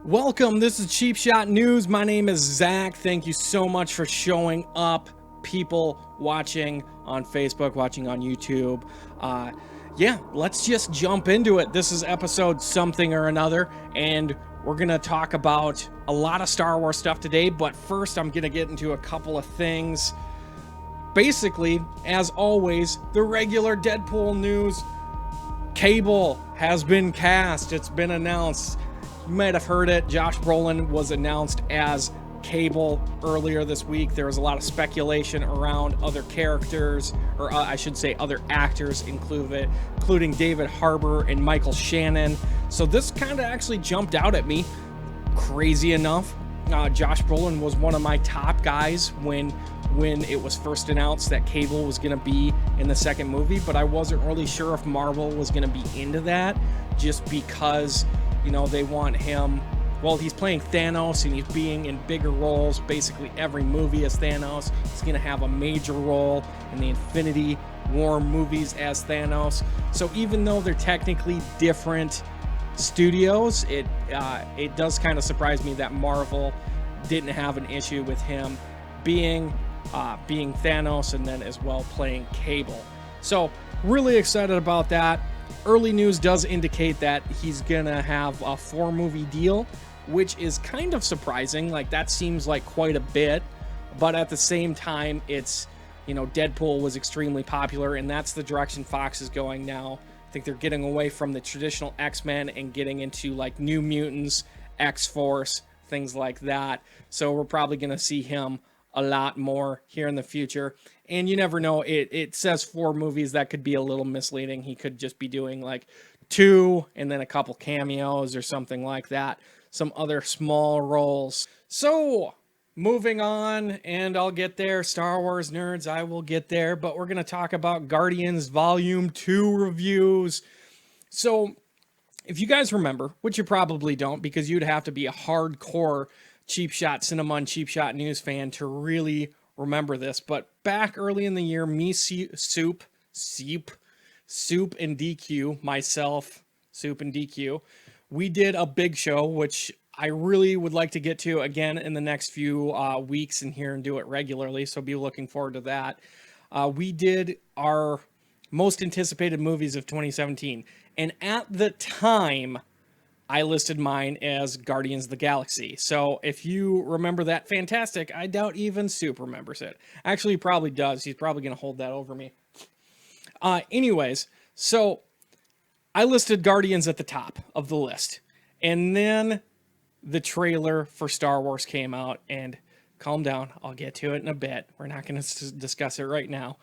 Welcome, this is Cheap Shot News. My name is Zach. Thank you so much for showing up, people watching on Facebook, watching on YouTube. Yeah, let's just jump into it. This is episode something or another, and we're gonna talk about a lot of Star Wars stuff today, but first I'm gonna get into a couple of things. Basically, as always, the regular Deadpool news. Cable has been cast. It's been announced. You might have heard it. Josh Brolin was announced as Cable earlier this week. There was a lot of speculation around other characters, or I should say other actors including David Harbour and Michael Shannon. So this kind of actually jumped out at me. Crazy enough, Josh Brolin was one of my top guys when it was first announced that Cable was going to be in the second movie, but I wasn't really sure if Marvel was going to be into that, just because, you know, they want him. Well, he's playing Thanos and he's being in bigger roles. Basically every movie as Thanos. He's going to have a major role in the Infinity War movies as Thanos. So even though they're technically different studios, it does kind of surprise me that Marvel didn't have an issue with him being Thanos and then as well playing Cable. So really excited about that. Early news does indicate that he's gonna have a 4-movie deal, which is kind of surprising. Like, that seems like quite a bit, but at the same time, it's, you know, Deadpool was extremely popular, and that's the direction Fox is going now. I think they're getting away from the traditional X-Men and getting into like New Mutants, X-Force, things like that. So we're probably gonna see him a lot more here in the future. And you never know, it says 4 movies. That could be a little misleading. He could just be doing like 2 and then a couple cameos or something like that, some other small roles. So moving on, and I'll get there, Star Wars nerds, I will get there, but we're gonna talk about Guardians Volume 2 reviews. So if you guys remember, which you probably don't, because you'd have to be a hardcore Cheap Shot Cinema and Cheap Shot News fan to really remember this, but back early in the year, Soup and DQ, myself, Soup and DQ, we did a big show, which I really would like to get to again in the next few weeks and here and do it regularly, so be looking forward to that. We did our most anticipated movies of 2017, and at the time, I listed mine as Guardians of the Galaxy. So if you remember that, fantastic. I doubt even Soup remembers it. Actually, he probably does. He's probably going to hold that over me. Anyways, so I listed Guardians at the top of the list. And then the trailer for Star Wars came out. And calm down, I'll get to it in a bit. We're not going to discuss it right now.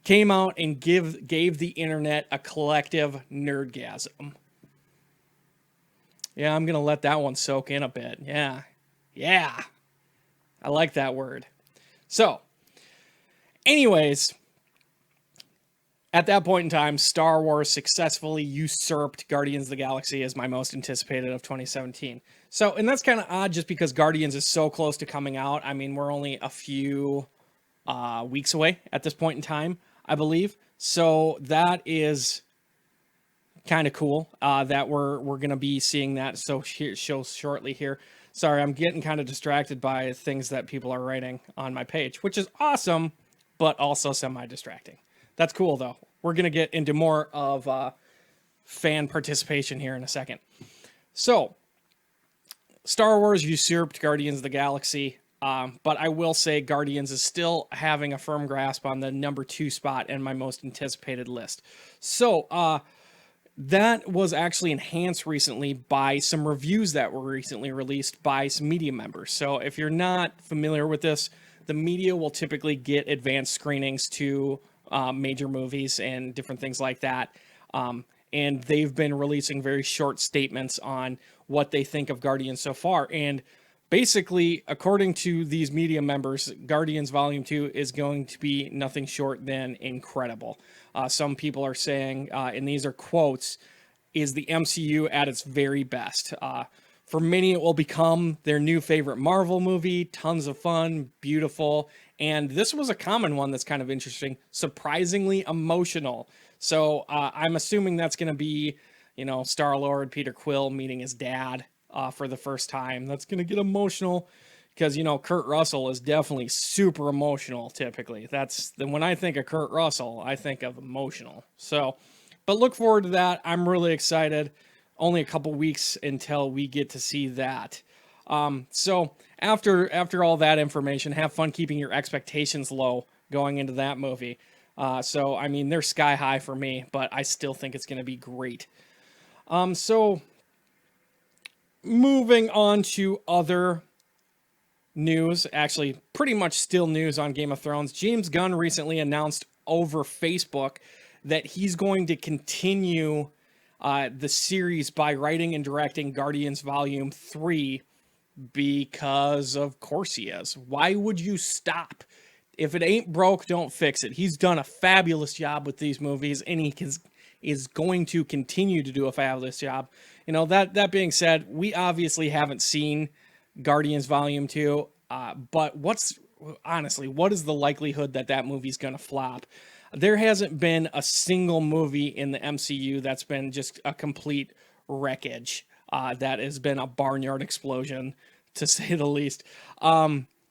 Came out and gave the internet a collective nerdgasm. Yeah, I'm going to let that one soak in a bit. Yeah. I like that word. So, anyways, at that point in time, Star Wars successfully usurped Guardians of the Galaxy as my most anticipated of 2017. So, and that's kind of odd just because Guardians is so close to coming out. I mean, we're only a few weeks away at this point in time, I believe. So that is kind of cool that we're going to be seeing that show shortly here. Sorry, I'm getting kind of distracted by things that people are writing on my page, which is awesome, but also semi-distracting. That's cool, though. We're going to get into more of fan participation here in a second. So, Star Wars usurped Guardians of the Galaxy, but I will say Guardians is still having a firm grasp on the number 2 spot in my most anticipated list. So, that was actually enhanced recently by some reviews that were recently released by some media members. So if you're not familiar with this, the media will typically get advanced screenings to major movies and different things like that. And they've been releasing very short statements on what they think of Guardians so far. And basically, according to these media members, Guardians Volume 2 is going to be nothing short than incredible. Some people are saying, and these are quotes, is the MCU at its very best. For many, it will become their new favorite Marvel movie. Tons of fun, beautiful. And this was a common one that's kind of interesting. Surprisingly emotional. So I'm assuming that's going to be, you know, Star-Lord, Peter Quill meeting his dad for the first time. That's going to get emotional because, you know, Kurt Russell is definitely super emotional typically. When I think of Kurt Russell, I think of emotional. So, but look forward to that. I'm really excited. Only a couple weeks until we get to see that. So after all that information, have fun keeping your expectations low going into that movie. So I mean, they're sky high for me, but I still think it's going to be great. So moving on to other news, actually pretty much still news on Game of Thrones. James Gunn recently announced over Facebook that he's going to continue the series by writing and directing Guardians Volume 3 because of course he is. Why would you stop? If it ain't broke, don't fix it. He's done a fabulous job with these movies, and he is going to continue to do a fabulous job. You know, that being said, we obviously haven't seen Guardians Volume 2, but what is the likelihood that that movie's going to flop? There hasn't been a single movie in the MCU that's been just a complete wreckage. That has been a barnyard explosion, to say the least.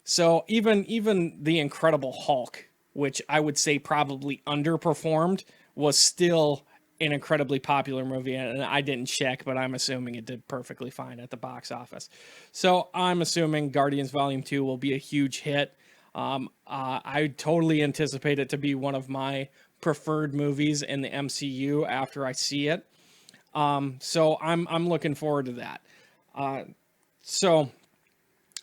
So even the Incredible Hulk, which I would say probably underperformed, was still an incredibly popular movie. And I didn't check, but I'm assuming it did perfectly fine at the box office. So I'm assuming Guardians Volume 2 will be a huge hit. I totally anticipate it to be one of my preferred movies in the MCU after I see it. So I'm looking forward to that. So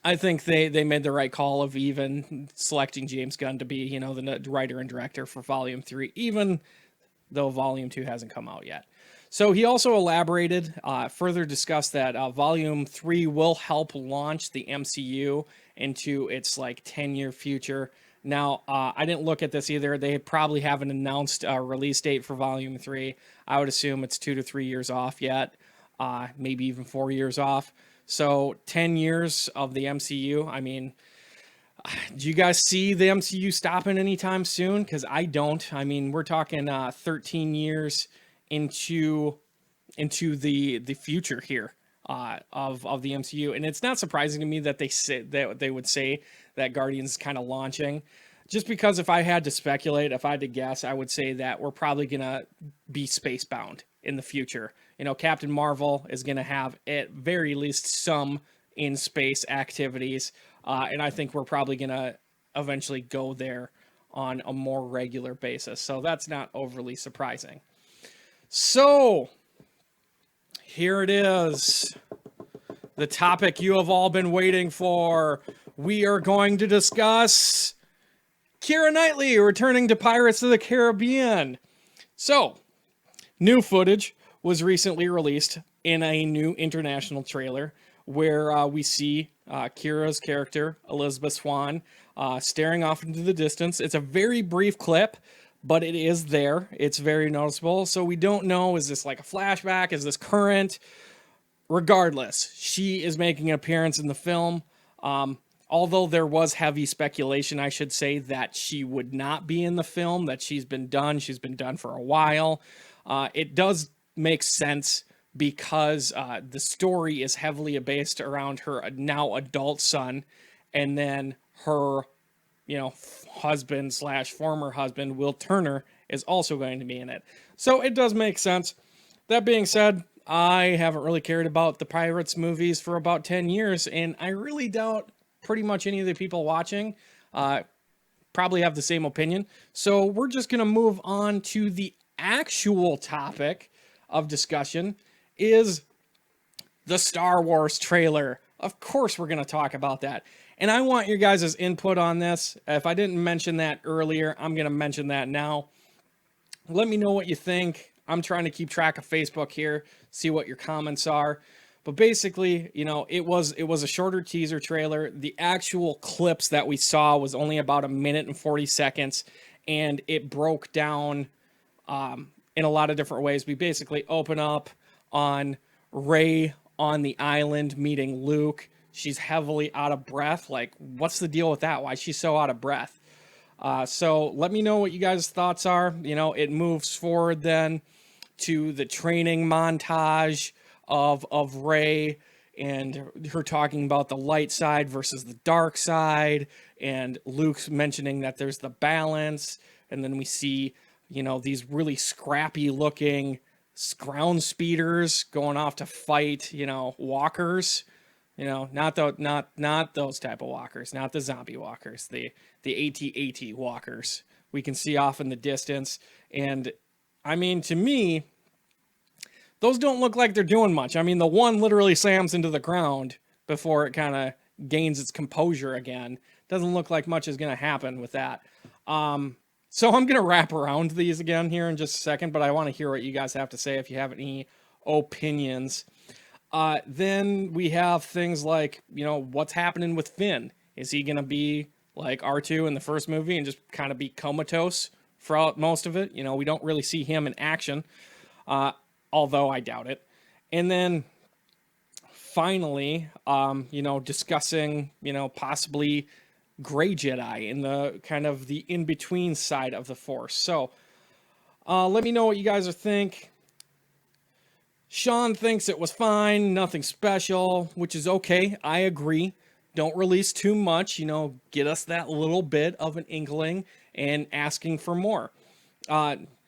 I think they made the right call of even selecting James Gunn to be, you know, the writer and director for Volume 3, even though Volume 2 hasn't come out yet. So he also elaborated, further discussed that Volume 3 will help launch the MCU into its like 10-year future. Now, I didn't look at this either. They probably haven't announced a release date for Volume 3. I would assume it's 2 to 3 years off yet, maybe even 4 years off. So 10 years of the MCU. I mean, do you guys see the MCU stopping anytime soon? Because I don't. I mean, we're talking 13 years into the future here of the MCU, and it's not surprising to me that they would say that Guardians is kind of launching. Just because if I had to speculate, if I had to guess, I would say that we're probably gonna be space bound in the future. You know, Captain Marvel is gonna have at very least some in space activities, and I think we're probably gonna eventually go there on a more regular basis. So that's not overly surprising. So here it is, the topic you have all been waiting for. We are going to discuss Keira Knightley returning to Pirates of the Caribbean. So, new footage was recently released in a new international trailer where we see Keira's character, Elizabeth Swann, staring off into the distance. It's a very brief clip, but it is there. It's very noticeable. So we don't know, is this like a flashback? Is this current? Regardless, she is making an appearance in the film. Although there was heavy speculation, I should say, that she would not be in the film, that she's been done for a while. It does make sense because the story is heavily based around her now adult son, and then her, you know, husband / former husband, Will Turner, is also going to be in it. So it does make sense. That being said, I haven't really cared about the Pirates movies for about 10 years, and I really doubt pretty much any of the people watching probably have the same opinion. So we're just going to move on to the actual topic of discussion, is the Star Wars trailer. Of course we're going to talk about that. And I want your guys' input on this. If I didn't mention that earlier, I'm going to mention that now. Let me know what you think. I'm trying to keep track of Facebook here, see what your comments are. But basically, you know, it was a shorter teaser trailer. The actual clips that we saw was only about 1 minute and 40 seconds, and it broke down in a lot of different ways. We basically open up on Rey on the island meeting Luke. She's heavily out of breath. Like, what's the deal with that? Why is she so out of breath? So let me know what you guys' thoughts are. You know, it moves forward then to the training montage of Rey and her talking about the light side versus the dark side, and Luke's mentioning that there's the balance, and then we see, you know, these really scrappy looking ground speeders going off to fight, you know, walkers, you know, not those type of walkers, not the zombie walkers, the AT-AT walkers we can see off in the distance. And I mean, to me, those don't look like they're doing much. I mean, the one literally slams into the ground before it kind of gains its composure again. Doesn't look like much is going to happen with that. So I'm going to wrap around these again here in just a second, but I want to hear what you guys have to say if you have any opinions. Then we have things like, you know, what's happening with Finn? Is he going to be like R2 in the first movie and just kind of be comatose throughout most of it? You know, we don't really see him in action, although I doubt it. And then finally, you know, discussing, you know, possibly Gray Jedi in the kind of the in-between side of the Force. So let me know what you guys think. Sean thinks it was fine, nothing special, which is okay. I agree. Don't release too much, you know, get us that little bit of an inkling and asking for more.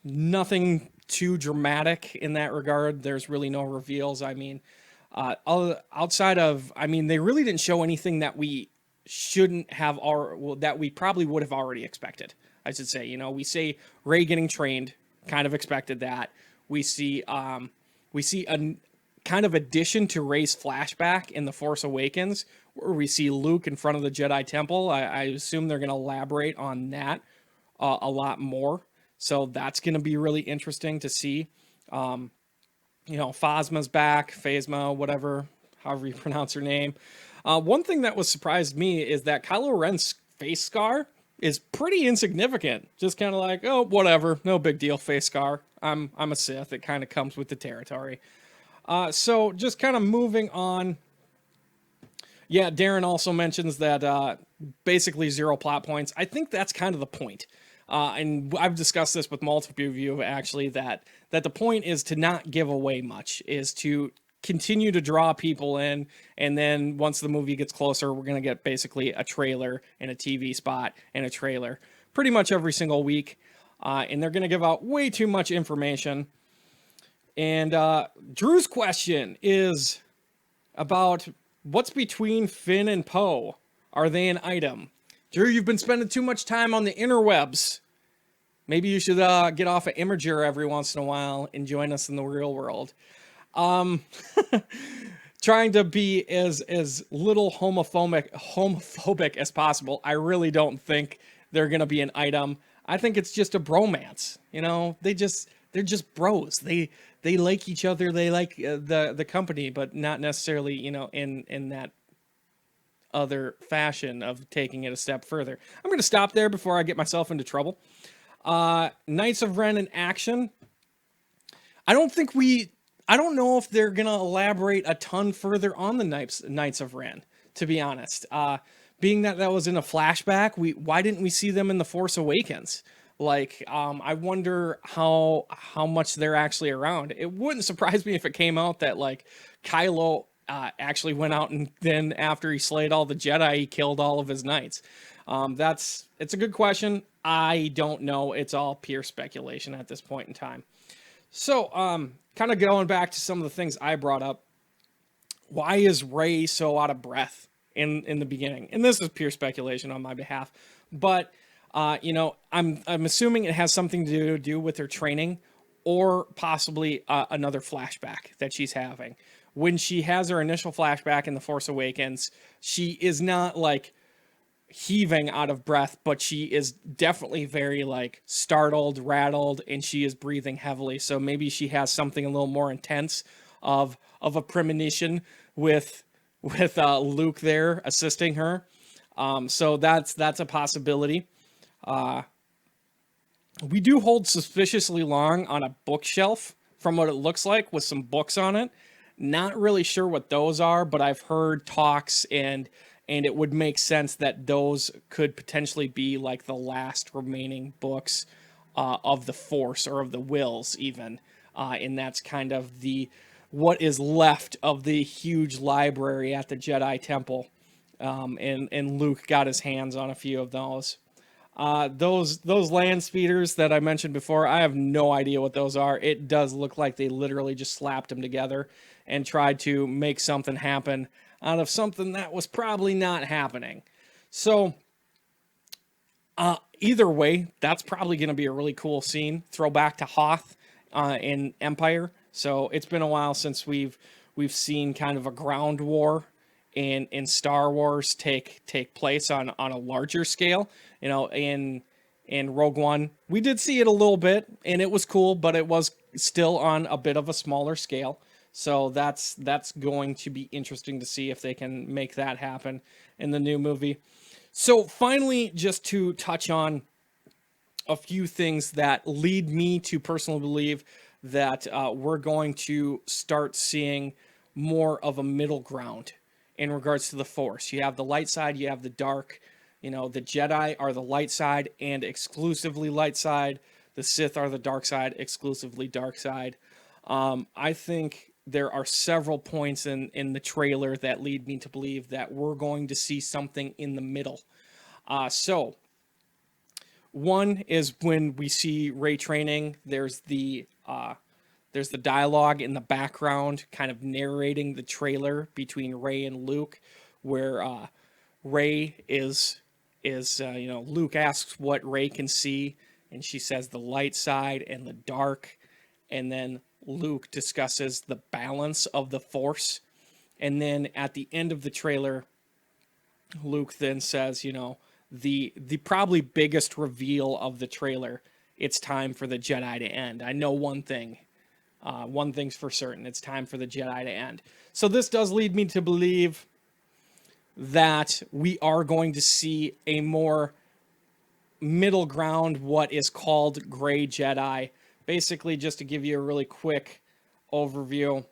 Nothing too dramatic in that regard. There's really no reveals. I mean, outside of, I mean, they really didn't show anything that we shouldn't have, or well, that we probably would have already expected, I should say. You know, we say Rey getting trained, kind of expected that. We see a kind of addition to Rey's flashback in The Force Awakens, where we see Luke in front of the Jedi Temple. I assume they're going to elaborate on that a lot more. So that's going to be really interesting to see. You know, Phasma's back, Phasma, whatever, however you pronounce her name. One thing that was surprised me is that Kylo Ren's face scar is pretty insignificant. Just kind of like, oh, whatever, no big deal, face scar. I'm a Sith. It kind of comes with the territory. So just kind of moving on. Yeah, Darren also mentions that basically 0 plot points. I think that's kind of the point. And I've discussed this with multiple of you, actually, that the point is to not give away much, is to continue to draw people in, and then once the movie gets closer, we're going to get basically a trailer and a TV spot and a trailer pretty much every single week. And they're going to give out way too much information. And Drew's question is about what's between Finn and Poe? Are they an item? Drew, you've been spending too much time on the interwebs. Maybe you should get off of Imager every once in a while and join us in the real world. Trying to be as little homophobic as possible. I really don't think they're gonna be an item. I think it's just a bromance. You know, they're just bros. They like each other. They like the company, but not necessarily, you know, in that other fashion of taking it a step further. I'm gonna stop there before I get myself into trouble. Knights of Ren in action. I don't know if they're going to elaborate a ton further on the Knights of Ren, to be honest. Being that was in a flashback, why didn't we see them in The Force Awakens? Like, I wonder how much they're actually around. It wouldn't surprise me if it came out that, like, Kylo actually went out and then after he slayed all the Jedi, he killed all of his knights. It's a good question. I don't know. It's all pure speculation at this point in time. So, kind of going back to some of the things I brought up. Why is Rey so out of breath in the beginning? And this is pure speculation on my behalf, but you know, I'm assuming it has something to do with her training, or possibly another flashback that she's having. When she has her initial flashback in The Force Awakens, she is not like heaving out of breath, but she is definitely very like startled, rattled, and she is breathing heavily. So maybe she has something a little more intense of a premonition with Luke there assisting her. So that's a possibility. We do hold suspiciously long on a bookshelf from what it looks like with some books on it. Not really sure what those are, but I've heard talks and it would make sense that those could potentially be like the last remaining books of the Force or of the Wills even. And that's kind of the what is left of the huge library at the Jedi Temple. And Luke got his hands on a few of those. Those land speeders that I mentioned before, I have no idea what those are. It does look like they literally just slapped them together and tried to make something happen out of something that was probably not happening. So, either way, that's probably going to be a really cool scene. Throwback to Hoth in Empire. So it's been a while since we've seen kind of a ground war in Star Wars take place on a larger scale. You know, in Rogue One, we did see it a little bit, and it was cool, but it was still on a bit of a smaller scale. So that's going to be interesting to see if they can make that happen in the new movie. So finally, just to touch on a few things that lead me to personally believe that we're going to start seeing more of a middle ground in regards to the Force. You have the light side, you have the dark. You know, the Jedi are the light side and exclusively light side. The Sith are the dark side, exclusively dark side. I think there are several points in the trailer that lead me to believe that we're going to see something in the middle. So, one is when we see Rey training, there's the dialogue in the background kind of narrating the trailer between Rey and Luke, where Rey is Luke asks what Rey can see, and she says the light side and the dark, and then Luke discusses the balance of the Force, and then at the end of the trailer, Luke then says, you know, the probably biggest reveal of the trailer, it's time for the Jedi to end. I know one thing. One thing's for certain. It's time for the Jedi to end. So this does lead me to believe that we are going to see a more middle ground, what is called Gray Jedi. Basically, just to give you a really quick overview,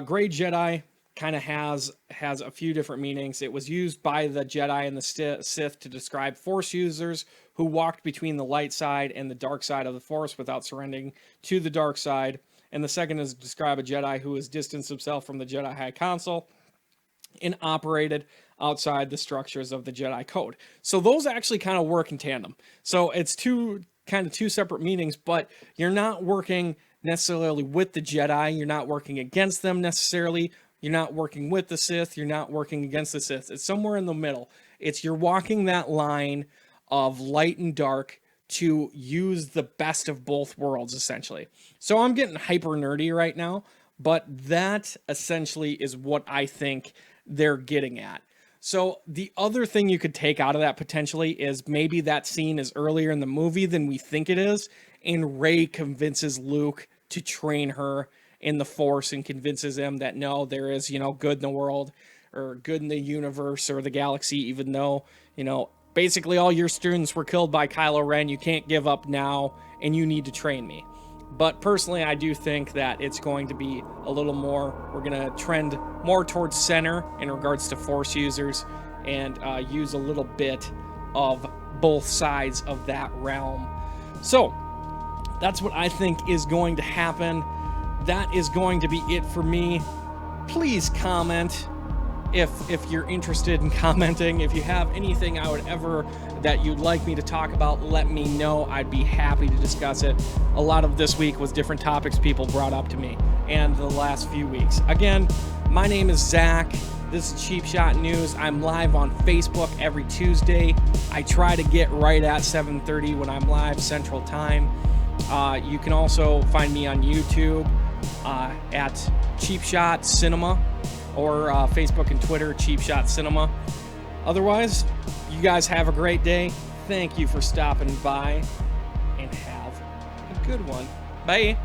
Gray Jedi kind of has a few different meanings. It was used by the Jedi and the Sith to describe Force users who walked between the light side and the dark side of the Force without surrendering to the dark side. And the second is to describe a Jedi who has distanced himself from the Jedi High Council and operated outside the structures of the Jedi Code. So those actually kind of work in tandem. So it's two separate meanings, but you're not working necessarily with the Jedi. You're not working against them necessarily. You're not working with the Sith. You're not working against the Sith. It's somewhere in the middle. You're walking that line of light and dark to use the best of both worlds, essentially. So I'm getting hyper nerdy right now, but that essentially is what I think they're getting at. So the other thing you could take out of that potentially is maybe that scene is earlier in the movie than we think it is, and Rey convinces Luke to train her in the Force and convinces him that no, there is, good in the world or good in the universe or the galaxy, even though, basically all your students were killed by Kylo Ren. You can't give up now, and you need to train me. But personally, I do think that it's going to be a little more, we're going to trend more towards center in regards to Force users and use a little bit of both sides of that realm. So that's what I think is going to happen. That is going to be it for me. Please comment if you're interested in commenting. If you have anything that you'd like me to talk about, let me know. I'd be happy to discuss it. A lot of this week was different topics people brought up to me and the last few weeks. Again, my name is Zach. This is Cheap Shot News. I'm live on Facebook every Tuesday. I try to get right at 7:30 when I'm live Central Time. You can also find me on YouTube at Cheap Shot Cinema, or Facebook and Twitter, Cheap Shot Cinema. Otherwise, you guys have a great day. Thank you for stopping by, and have a good one. Bye.